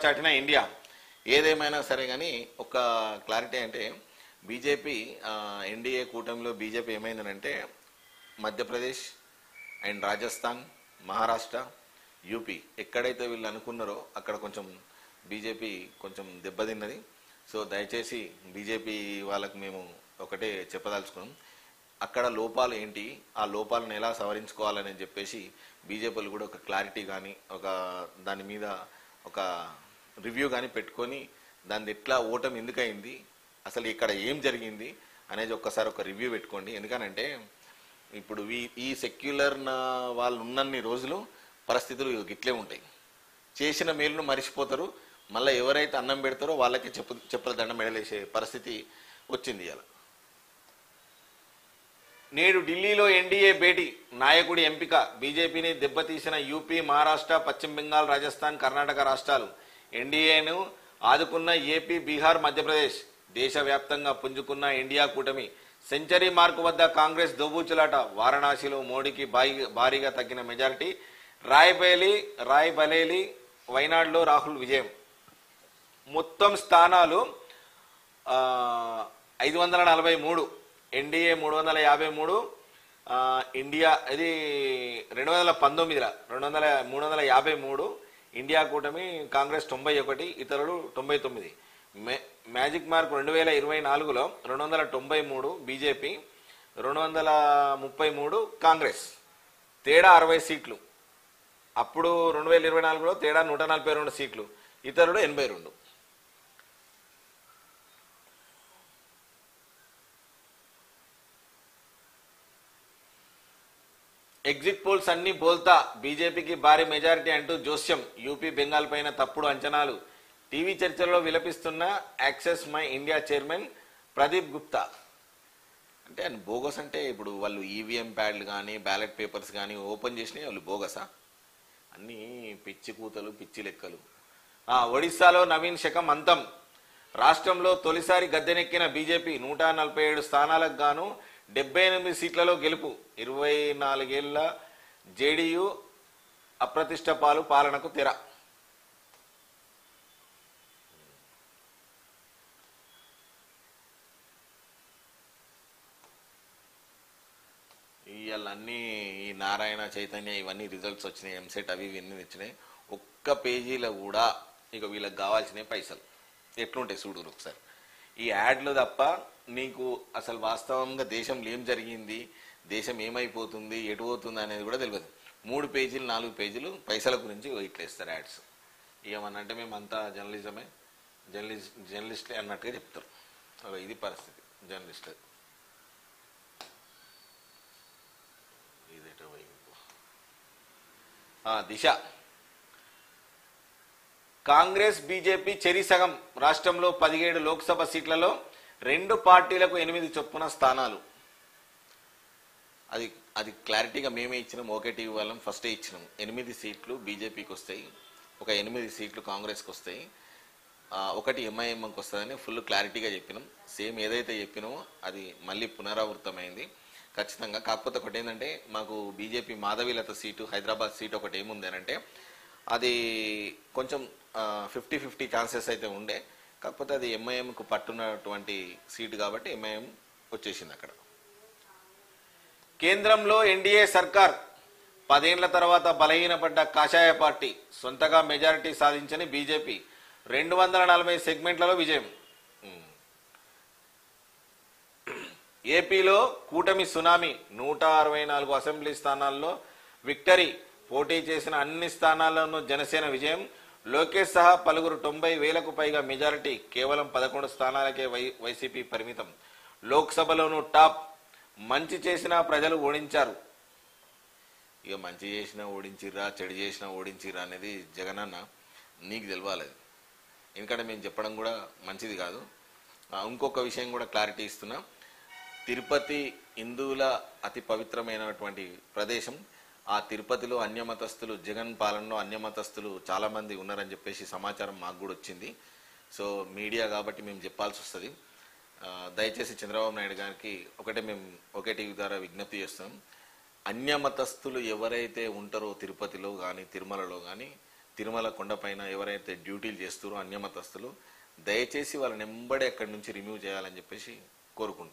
చాటిన ఇండియా. ఏదేమైనా సరే కానీ ఒక క్లారిటీ అంటే బీజేపీ ఎన్డీఏ కూటమిలో బీజేపీ ఏమైందనంటే మధ్యప్రదేశ్ అండ్ రాజస్థాన్, మహారాష్ట్ర, యూపీ ఎక్కడైతే వీళ్ళు అనుకున్నారో అక్కడ కొంచెం బీజేపీ కొంచెం దెబ్బతిన్నది. సో దయచేసి బీజేపీ వాళ్ళకు మేము ఒకటే చెప్పదలుచుకున్నాం, అక్కడ లోపాలు ఏంటి, ఆ లోపాలను ఎలా సవరించుకోవాలని చెప్పేసి బీజేపీలు కూడా ఒక క్లారిటీ కానీ ఒక దాని మీద ఒక రివ్యూ కానీ పెట్టుకొని దాన్ని ఎట్లా ఓటమి ఎందుకయింది, అసలు ఇక్కడ ఏం జరిగింది అనేది ఒక్కసారి ఒక రివ్యూ పెట్టుకోండి. ఎందుకనంటే ఇప్పుడు ఈ సెక్యులర్ వాళ్ళు ఉన్నన్ని రోజులు పరిస్థితులు ఇట్లే ఉంటాయి. చేసిన మేలును మరిచిపోతారు, మళ్ళీ ఎవరైతే అన్నం పెడతారో వాళ్ళకి చెప్పుల దండం మెడలేసే పరిస్థితి వచ్చింది. ఇలా నేడు ఢిల్లీలో ఎన్డీఏ భేటీ, నాయకుడి ఎంపిక, బీజేపీని దెబ్బతీసిన యూపీ, మహారాష్ట్ర, పశ్చిమ బెంగాల్, రాజస్థాన్, కర్ణాటక రాష్ట్రాలు, ఎన్డీఏను ఆదుకున్న ఏపీ, బీహార్, మధ్యప్రదేశ్, దేశవ్యాప్తంగా పుంజుకున్న ఇండియా కూటమి, సెంచరీ మార్కు వద్ద కాంగ్రెస్ దోబూచులాట, వారణాసిలో మోడీకి భారీగా తగ్గిన మెజారిటీ, రాయ్బరేలీ, వైనాడులో రాహుల్ విజయం. మొత్తం స్థానాలు 543, ఎన్డీఏ 353, ఇండియా ఇది 2019 353, ఇండియా కూటమి కాంగ్రెస్ 91, ఇతరులు 99. మ్యాజిక్ మార్క్ 2024లో 293 బీజేపీ, 233 కాంగ్రెస్, తేడా 60 సీట్లు. అప్పుడు 2024లో తేడా 142 సీట్లు, ఇతరులు 82. ఎగ్జిట్ పోల్స్ అన్ని బోల్తా, బీజేపీకి భారీ మెజారిటీ అంటూ జోస్యం, యూపీ, బెంగాల్ పైన తప్పుడు అంచనాలు, టీవీ చర్చల్లో విలపిస్తున్న Axis My India chairman Pradeep Gupta. అంటే బోగస్ అంటే ఇప్పుడు వాళ్ళు ఈవీఎం ప్యాడ్లు కానీ బ్యాలెట్ పేపర్స్ కానీ ఓపెన్ చేసినాయి వాళ్ళు బోగసా? అన్నీ పిచ్చి కూతలు, పిచ్చి లెక్కలు. ఒడిశాలో నవీన్ శకం అంతం, రాష్ట్రంలో తొలిసారి గద్దెనెక్కిన బీజేపీ 147 స్థానాలకు గాను 78 సీట్లలో గెలుపు, 24 ఏళ్ల జేడీయూ అప్రతిష్ట పాలు, పాలనకు తెర. ఇవన్నీ ఈ నారాయణ చైతన్య ఇవన్నీ రిజల్ట్స్ వచ్చినాయి, ఎంసెట్ అవి ఇవన్నీ వచ్చినాయి. ఒక్క పేజీలో కూడా ఇక వీళ్ళకి కావాల్సినవి పైసలు ఎట్లుంటాయి చూడు ఒకసారి. ఈ యాడ్లు తప్ప నీకు అసలు వాస్తవంగా దేశంలో ఏం జరిగింది, దేశం ఏమైపోతుంది, ఎటు పోతుంది అనేది కూడా తెలియదు. 3 పేజీలు 4 పేజీలు పైసల గురించి ఇట్లా ఇస్తారు యాడ్స్. ఏమన్నంటే మేమంతా జర్నలిజమే, జర్నలిస్ట్లే అన్నట్టుగా చెప్తారు. ఇది పరిస్థితి జర్నలిస్ట్. దిశ, కాంగ్రెస్ బీజేపీ చెరి సగం, రాష్ట్రంలో 17 లోక్సభ సీట్లలో 2 పార్టీలకు 8 చొప్పున స్థానాలు. అది క్లారిటీగా మేమే ఇచ్చినాం, ఓకే టీవీ వాళ్ళం ఫస్టే ఇచ్చినాం. 8 సీట్లు బీజేపీకి వస్తాయి, ఒక 8 సీట్లు కాంగ్రెస్కి వస్తాయి, 1 ఎంఐఎంకి వస్తుందని ఫుల్ క్లారిటీగా చెప్పినాం. సేమ్ ఏదైతే చెప్పినామో అది మళ్ళీ పునరావృతమైంది ఖచ్చితంగా. కాకపోతే ఒకటి ఏంటంటే మాకు BJP Madhavi Latha seat, Hyderabad seat ఒకటి ఏముంది అంటే అది కొంచెం 50-50 ఛాన్సెస్ అయితే ఉండే. కాకపోతే అది ఎంఐఎంకు పట్టున్నటువంటి సీటు కాబట్టి ఎంఐఎం వచ్చేసింది అక్కడ. కేంద్రంలో ఎన్డీఏ సర్కార్, 10 ఏళ్ల తర్వాత బలహీనపడ్డ కాషాయ పార్టీ, సొంతగా మెజారిటీ సాధించని బీజేపీ, 240 సెగ్మెంట్లలో విజయం. ఏపీలో కూటమి సునామీ, 164 అసెంబ్లీ స్థానాల్లో విక్టరీ, పోటీ చేసిన అన్ని స్థానాల్లోనూ జనసేన విజయం. లోకేష్ సహా పలువురు 90,000కు పైగా మెజారిటీ, కేవలం 11 స్థానాలకే వైసీపీ పరిమితం. లోక్సభలోనూ టాప్, మంచి చేసినా ప్రజలు ఓడించారు. ఇక మంచి చేసినా ఓడించిర్రా, చెడు చేసినా ఓడించిర్రా అనేది జగనన్న నీకు తెలవాలి. ఎందుకంటే మేము చెప్పడం కూడా మంచిది కాదు. ఇంకొక విషయం కూడా క్లారిటీ ఇస్తున్నా, తిరుపతి హిందువుల అతి పవిత్రమైనటువంటి ప్రదేశం. ఆ తిరుపతిలో అన్యమతస్థులు, జగన్ పాలనలో అన్యమతస్థులు చాలామంది ఉన్నారని చెప్పేసి సమాచారం మాకు కూడా వచ్చింది. సో మీడియా కాబట్టి మేము చెప్పాల్సి వస్తుంది. దయచేసి చంద్రబాబు నాయుడు గారికి ఒకటే మేము ఒకే టీవీ ద్వారా విజ్ఞప్తి చేస్తాం, అన్యమతస్థులు ఎవరైతే ఉంటారో తిరుపతిలో కానీ తిరుమలలో కానీ తిరుమల కొండపైన ఎవరైతే డ్యూటీలు చేస్తారో అన్యమతస్తులు దయచేసి వాళ్ళని ఎంబడే అక్కడి నుంచి రిమూవ్ చేయాలని చెప్పేసి కోరుకుంటున్నాను.